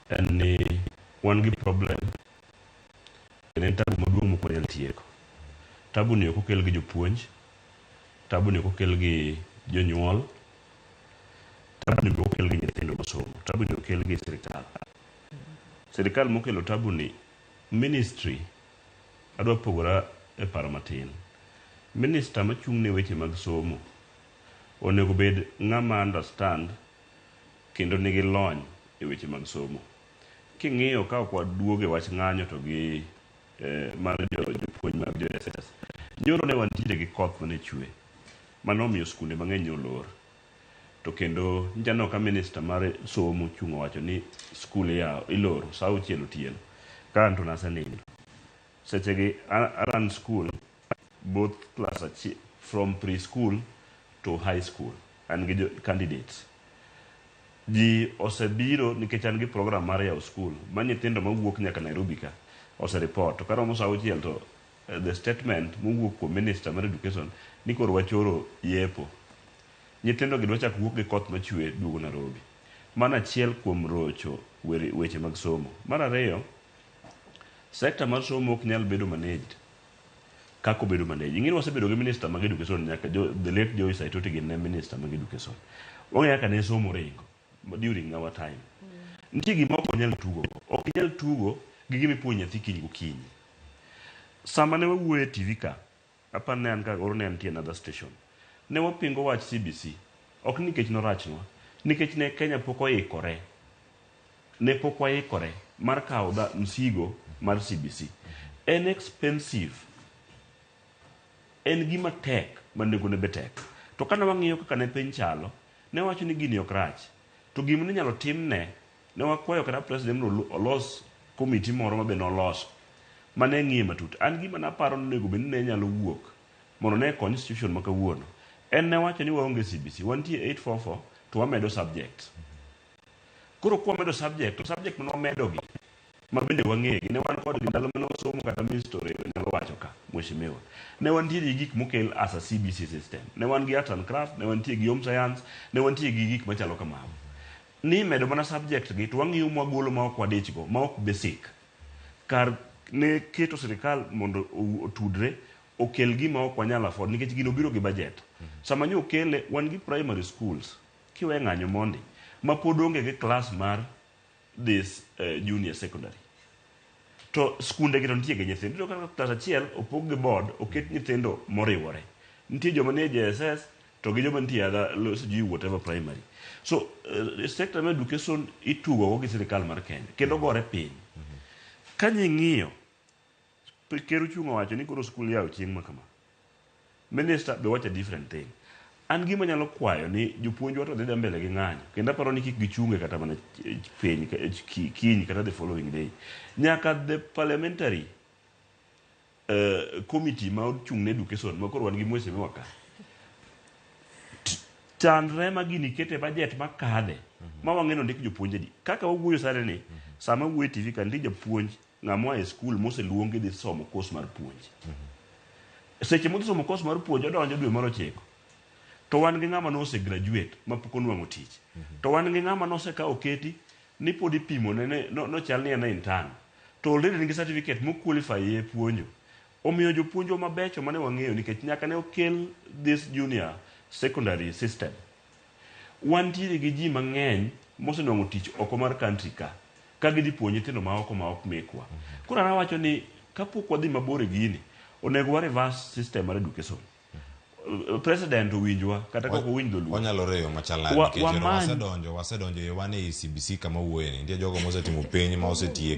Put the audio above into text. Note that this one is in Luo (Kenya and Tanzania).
en ni wan gi problem en tabu maduong' mok wanyal tieko. Tabu ni ok okel gi jopuonj, tabu ni ok okel gi jonyuol, tabu ni ok okel gi nyithindo masomo, tabu ni okel gi sirikal. Sirikal mokelo tabu ni ministry adwa pogora e paro matin. Minister machung' ne weche mag somo onego bed ng'ama understand kendo nigi lony e weche mag somo. King'iyo ka ok waduoge wach ng'anyo to gi mar jopuonj mag jo SS. Nyoro ne wantiere gi koth mane chwe manomiyo skunde mang'eny olor. To kendo njano ka minister mar somo chung' owacho ni skul iloro sa 6 otieno. Ka anto nasenindo. Sechegi aran school both class from preschool to high school and gi candidates. Ji osebiro nikech an gi program mar yaw school ma nyithindo mawuok nyaka Nairobi ka osereport. To karomo sa 6 to the statement mowuok kuom minister mar education ni koro wachoro yepo. Nyithindo gi dwa chak wuok gi koth machwe duogo Nairobi. Mana achiel kuom rocho weche mag somo. Mar ariyo, sekta mar somo ok nyal bedo managed kako bedo managed. Ing'eni wasebedo gi minister mag education nyaka the late Joy Saitoti gi ne minister mag education. Wang'eyo kaka ne somo ringo during our time. Nitie gima ok nyal tugo. Ok nyal tugo gi gima ipuonjo nyathi kiny gokinyi. Sama ne wawuoyo e TV ka, apar ne an ka oro ne antie another station. Ne wapingo wach CBC. Ok nikech norachnwa, nikech ne Kenya pok oikore. Ne pok waikore mar kawo msigo mar CBC. En expensive. En gima tek manego ne betek. To kana wang'iyo kaka ne piny chalo, ne wacho ni gini ok rach. To gima ne nyalo timne, ne wakwayo kata president olos komiti moro ma be noloso mane ng'iye matut. An gima naparo ni onego bed ni ne nyalo wuok mondo ne constitution ma kawuono. En ne wacho ni waonge CBC, wantie 844 to wamedo subjects. Koro kwa medo subject, to subject mano wamedo gi ma bende wang'egi. Ne wan kod ndalo mane wasomo kata history nyalo wacho ka mheshimiwa. Ne wantie gi gik mokel as a CBC system. Ne wan gi art and craft, ne wantie gi home science, ne wantie gi gik machalo kamago. Ni medo mana subject gi to wang'iyo mwagolo ma ok wadichgo, ma ok basic. Kar ne keto sirikal mondo otudre okel gima ok wanyal afford nikech gino biro gi budget. Sama nyo okele wan gi primary schools kiwe ng'anyo mondi ma pod onge gi class mar this junior secondary. To skunde gi to nitie gi nyithindo kaka class achiel opog gi board oket nyithindo moriwore. Nitie joma nie JSS to gi joma nitie whatever primary. So sector of education itugo go gi sirikal mar Kenya kendo gore piny. Ka nying'iyo ker ochung' owacho ni koro skul yaw chieng' ma kama. Minister be wacho a different thing. An gima nyalo kwayo ni jopuonjwa to dhi mbele gi ng'anyo kendo aparo ni kik gichunge kata mana piny kiny kata the following day. Nyaka the parliamentary committee ma ochung' ne education ma koro wan gi mheshimiwa ka chandre ma gini kete budget makadhe ma wang'eno ndik jopuonje di kaka wawuoyo sare ni sama wuoyo TV ka ndi japuonj ng'amwa e skul moseluongi dhi somo course mar puonj. Seche modhi somo course mar puonj odonjo dwe mar 9 to wan gi ng'ama nose graduate ma pok onwang'o tich. To wan gi ng'ama nose ka oketi ni pod ipimo ne no chal ni en intern to already nigi certificate mo qualify e puonjo. Omiyo jopuonjo mabecho mane wang'eyo nikech nyaka ne okel this junior secondary system. Wantiere gi ji mang'eny mosenwang'o tich oko mar country ka gidhi puonjo nyithindo ma oko mekwa. Koro ana wacho ni kapok wadhi mabor e gini onego wa reverse system mar education. President owinjwa kata koko owinj dholuo. Wanyalo reyo machalani nikech wasedonjo wan e CBC kama wuoye ni. Nitie jogo mosetimo penj ma osetieko